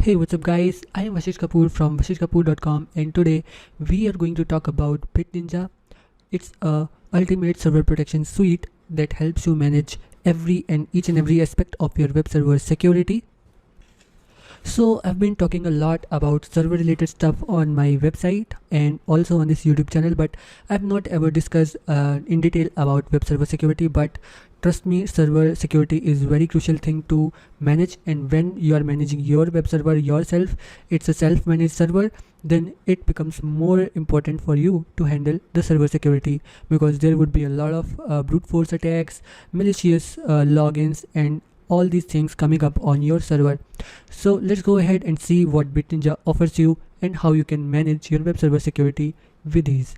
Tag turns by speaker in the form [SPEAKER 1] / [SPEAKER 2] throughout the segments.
[SPEAKER 1] Hey, what's up, guys? I am Vashish Kapoor from vashishkapoor.com, and today we are going to talk about BitNinja. It's a ultimate server protection suite that helps you manage each and every aspect of your web server security. So I've been talking a lot about server related stuff on my website and also on this YouTube channel, but I've not ever discussed in detail about web server security. But trust me, server security is very crucial thing to manage, and when you are managing your web server yourself, it's a self-managed server, then it becomes more important for you to handle the server security, because there would be a lot of brute force attacks, malicious logins, and all these things coming up on your server. So let's go ahead and see what BitNinja offers you and how you can manage your web server security with ease.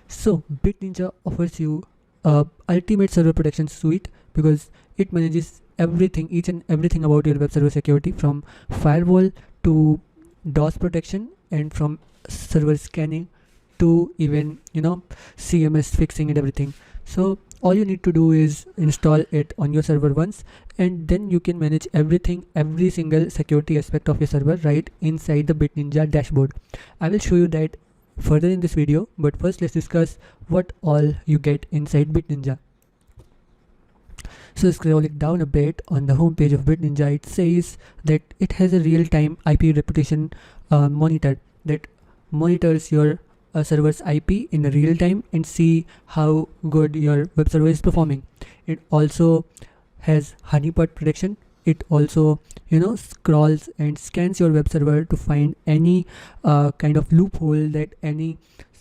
[SPEAKER 1] So BitNinja offers you a ultimate server protection suite because it manages each and everything about your web server security, from firewall to DOS protection, and from server scanning to even CMS fixing and everything. So all you need to do is install it on your server once, and then you can manage every single security aspect of your server right inside the BitNinja dashboard. I will show you that further in this video, but first let's discuss what all you get inside BitNinja. So scrolling down a bit on the home page of BitNinja, it says that it has a real-time IP reputation monitor that monitors your server's IP in real time and see how good your web server is performing. It also has honeypot protection. It also scrolls and scans your web server to find any kind of loophole that any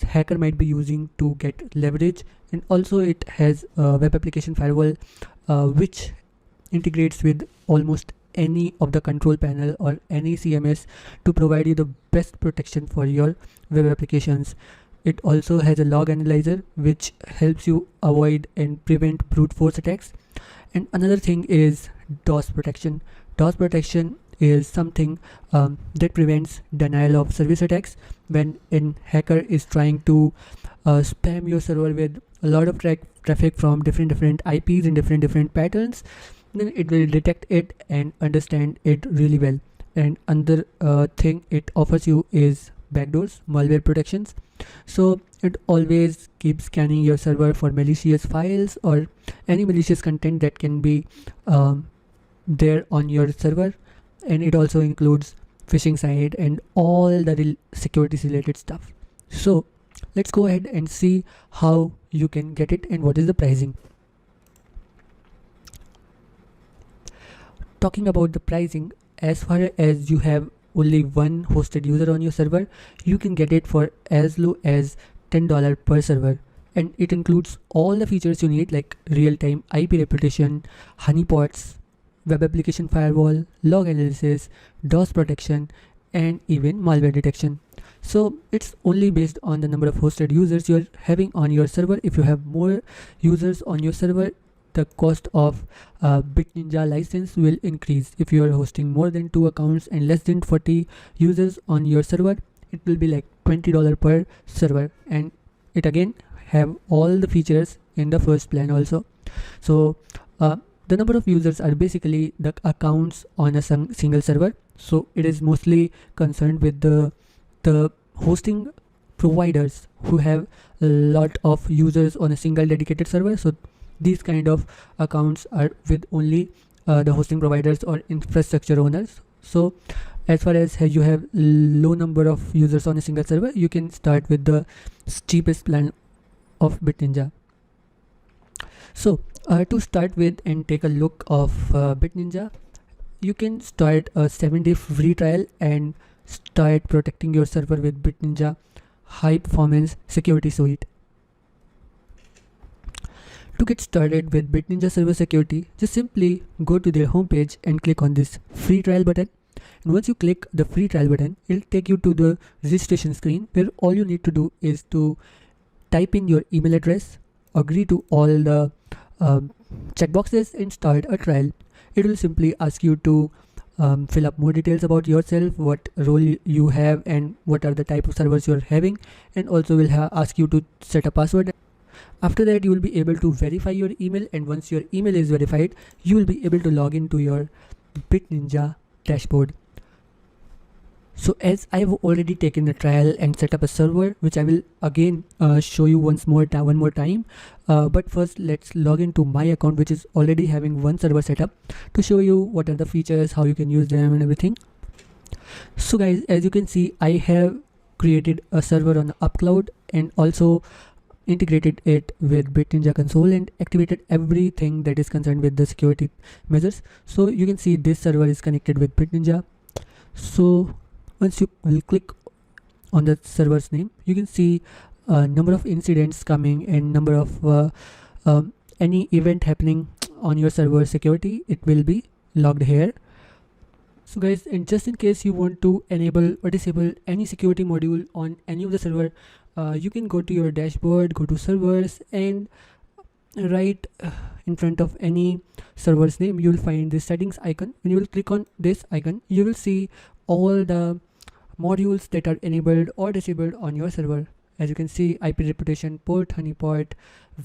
[SPEAKER 1] hacker might be using to get leverage. And also it has a web application firewall which integrates with almost any of the control panel or any CMS to provide you the best protection for your web applications. It also has a log analyzer which helps you avoid and prevent brute force attacks. And another thing is DOS protection. DOS protection is something that prevents denial of service attacks. When a hacker is trying to spam your server with a lot of traffic from different IPs and different patterns, then it will detect it and understand it really well. And another thing it offers you is backdoors, malware protections. So it always keeps scanning your server for malicious files or any malicious content that can be there on your server. And it also includes phishing site and all the security related stuff. So let's go ahead and see how you can get it and what is the pricing. Talking about the pricing, as far as you have only one hosted user on your server, you can get it for as low as $10 per server, and it includes all the features you need like real-time IP reputation, honeypots, web application firewall, log analysis, DOS protection, and even malware detection. So it's only based on the number of hosted users you're having on your server. If you have more users on your server, the cost of BitNinja license will increase. If you are hosting more than 2 accounts and less than 40 users on your server, it will be like $20 per server, and it again have all the features in the first plan also. So the number of users are basically the accounts on a single server. So it is mostly concerned with the hosting providers who have a lot of users on a single dedicated server. So these kind of accounts are with only the hosting providers or infrastructure owners. So as far as you have low number of users on a single server, you can start with the cheapest plan of BitNinja. So to start with and take a look of BitNinja, you can start a 7-day free trial and start protecting your server with BitNinja high performance security suite. To get started with BitNinja server security, just simply go to their homepage and click on this free trial button. And once you click the free trial button, it'll take you to the registration screen where all you need to do is to type in your email address, agree to all the checkboxes, and start a trial. It will simply ask you to fill up more details about yourself, what role you have, and what are the type of servers you're having, and also will ask you to set a password. After that, you will be able to verify your email, and once your email is verified, you will be able to log into your BitNinja dashboard. So as I've already taken a trial and set up a server, which I will again show you one more time. But first let's log into my account, which is already having one server set up, to show you what are the features, how you can use them and everything. So guys, as you can see, I have created a server on UpCloud and also integrated it with BitNinja console and activated everything that is concerned with the security measures. So you can see this server is connected with BitNinja. So once you will click on the server's name, you can see a number of incidents coming and number of any event happening on your server security. It will be logged here. So guys, and just in case you want to enable or disable any security module on any of the server, you can go to your dashboard, go to servers, and right in front of any server's name you will find this settings icon. When you will click on this icon, you will see all the modules that are enabled or disabled on your server. As you can see, IP reputation, port honeypot,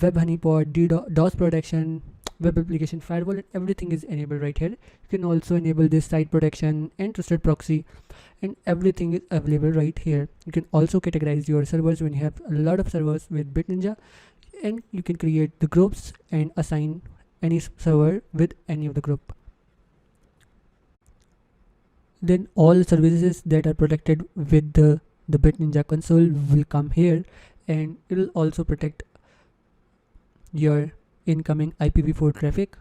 [SPEAKER 1] web honeypot, DDoS protection, web application firewall, and everything is enabled right here. You can also enable this site protection and trusted proxy, and everything is available right here. You can also categorize your servers when you have a lot of servers with BitNinja, and you can create the groups and assign any server with any of the group. Then all services that are protected with the BitNinja console will come here, and it will also protect your incoming IPv4 traffic,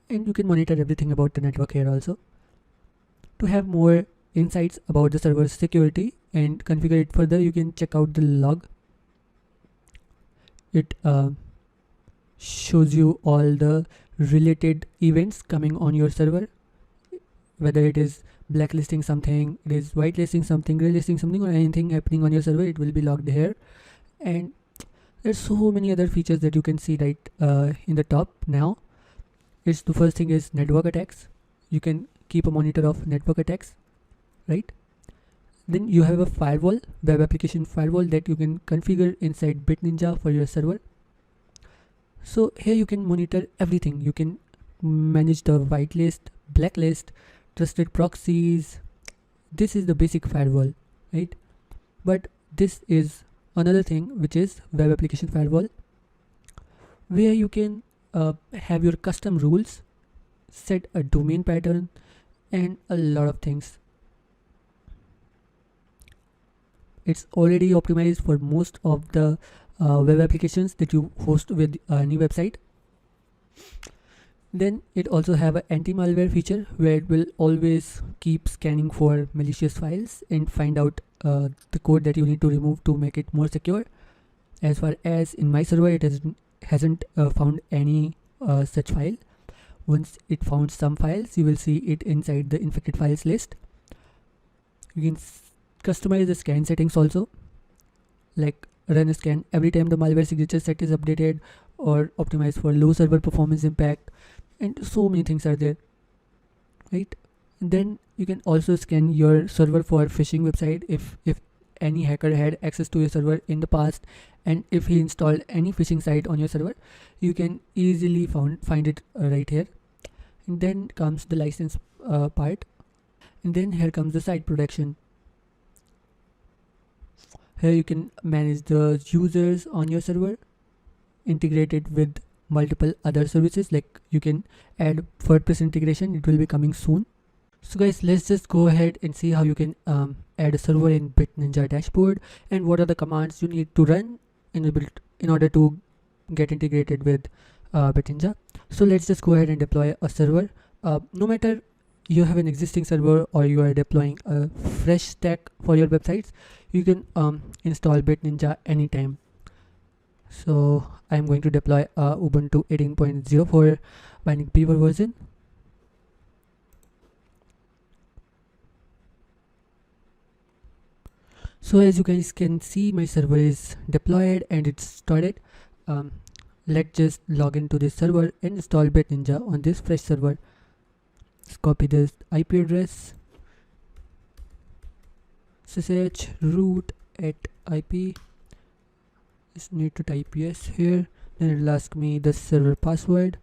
[SPEAKER 1] and you can monitor everything about the network here also. To have more insights about the server's security and configure it further, you can check out the log. It shows you all the related events coming on your server, whether it is blacklisting something, it is whitelisting something, graylisting something, or anything happening on your server, it will be logged here. And there's so many other features that you can see right in the top now. It's the first thing is network attacks. You can keep a monitor of network attacks, right? Then you have a firewall, web application firewall, that you can configure inside BitNinja for your server. So here you can monitor everything. You can manage the whitelist, blacklist, trusted proxies. This is the basic firewall, right? But this is another thing, which is web application firewall, where you can have your custom rules, set a domain pattern, and a lot of things. It's already optimized for most of the web applications that you host with any website. Then it also have an anti-malware feature, where it will always keep scanning for malicious files and find out the code that you need to remove to make it more secure. As far as in my server, it hasn't found any such file. Once it found some files, you will see it inside the infected files list. You can customize the scan settings also, like run a scan every time the malware signature set is updated, or optimize for low server performance impact, and so many things are there, right? And then you can also scan your server for phishing website if any hacker had access to your server in the past, and if he installed any phishing site on your server, you can easily find it right here. And then comes the license part, and then here comes the site protection. Here you can manage the users on your server, integrated with multiple other services, like you can add WordPress integration. It will be coming soon. So guys, let's just go ahead and see how you can add a server in BitNinja dashboard, and what are the commands you need to run in order to get integrated with BitNinja. So let's just go ahead and deploy a server. No matter you have an existing server or you are deploying a fresh stack for your websites, you can install BitNinja anytime. So I'm going to deploy Ubuntu 18.04 Binding Beaver version. So as you guys can see, my server is deployed and it's started. Let's just log into this server and install BitNinja on this fresh server. Let's copy this IP address, ssh root at IP. Just need to type yes here. Then it will ask me the server password,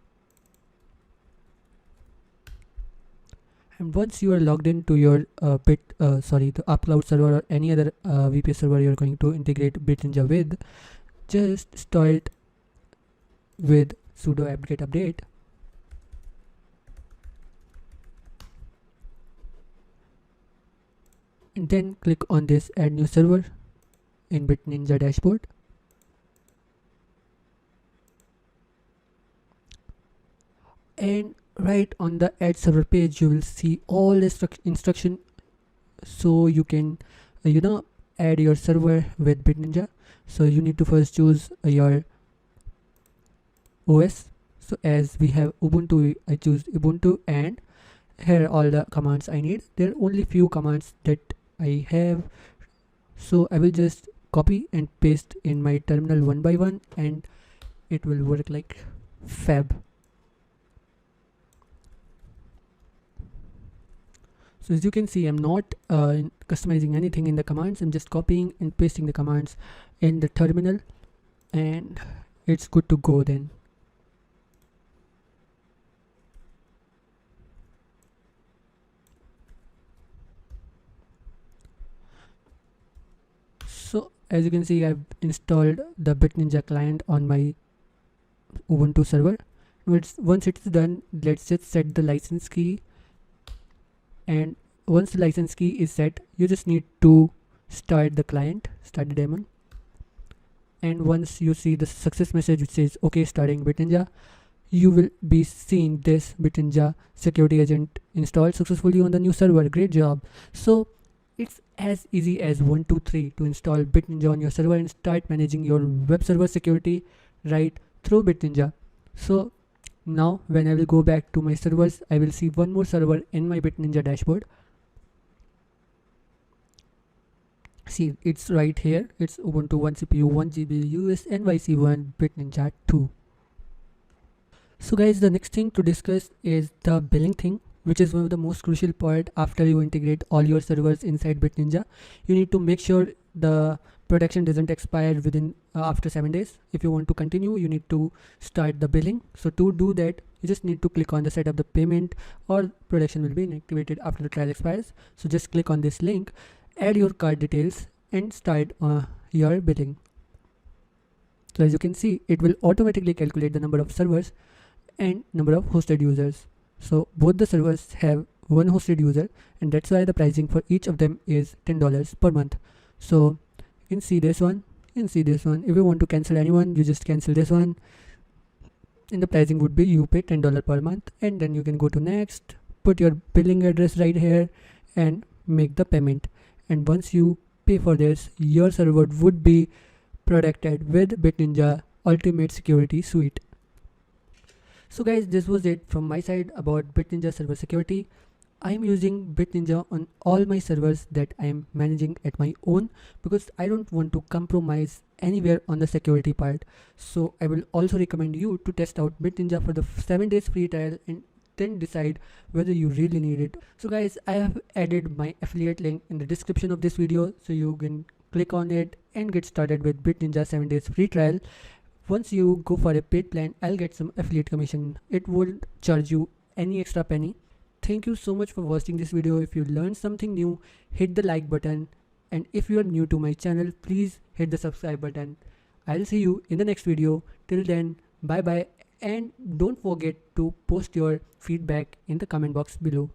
[SPEAKER 1] And once you are logged into your the upcloud server or any other VPS server you're going to integrate BitNinja with, just start with sudo apt-get update. And then click on this add new server in BitNinja dashboard. And right on the add server page you will see all the instruction, so you can add your server with BitNinja. So you need to first choose your OS. So as we have Ubuntu, I choose Ubuntu, and here are all the commands I need. There are only few commands that I have, so I will just copy and paste in my terminal one by one, and it will work like fab. So as you can see, I'm not customizing anything in the commands. I'm just copying and pasting the commands in the terminal, and it's good to go then. So as you can see, I've installed the BitNinja client on my Ubuntu server. Once it's done, let's just set the license key. And once the license key is set, you just need to start the client, start the daemon. And once you see the success message which says okay, starting BitNinja, you will be seeing this BitNinja security agent installed successfully on the new server. Great job. So it's as easy as 1, 2, 3 to install BitNinja on your server and start managing your web server security right through BitNinja. So now when I will go back to my servers, I will see one more server in my BitNinja dashboard. See, it's right here. It's Ubuntu 1 CPU 1 GB US NYC1 BitNinja 2. So guys, the next thing to discuss is the billing thing, which is one of the most crucial part. After you integrate all your servers inside BitNinja, you need to make sure the protection doesn't expire within after 7 days. If you want to continue, you need to start the billing. So to do that, you just need to click on the set up the payment, or protection will be inactivated after the trial expires. So just click on this link, add your card details, and start your billing. So as you can see, it will automatically calculate the number of servers and number of hosted users. So both the servers have one hosted user, and that's why the pricing for each of them is $10 per month. So you can see this one, you can see this one. If you want to cancel anyone, you just cancel this one, and the pricing would be you pay $10 per month, and then you can go to next, put your billing address right here, and make the payment. And once you pay for this, your server would be protected with BitNinja Ultimate Security Suite. So guys, this was it from my side about BitNinja server security. I am using BitNinja on all my servers that I am managing at my own, because I don't want to compromise anywhere on the security part. So I will also recommend you to test out BitNinja for the 7 days free trial and then decide whether you really need it. So guys, I have added my affiliate link in the description of this video, so you can click on it and get started with BitNinja 7 days free trial. Once you go for a paid plan, I'll get some affiliate commission. It won't charge you any extra penny. Thank you so much for watching this video. If you learned something new, hit the like button, and if you are new to my channel, please hit the subscribe button. I'll see you in the next video. Till then, bye bye, and don't forget to post your feedback in the comment box below.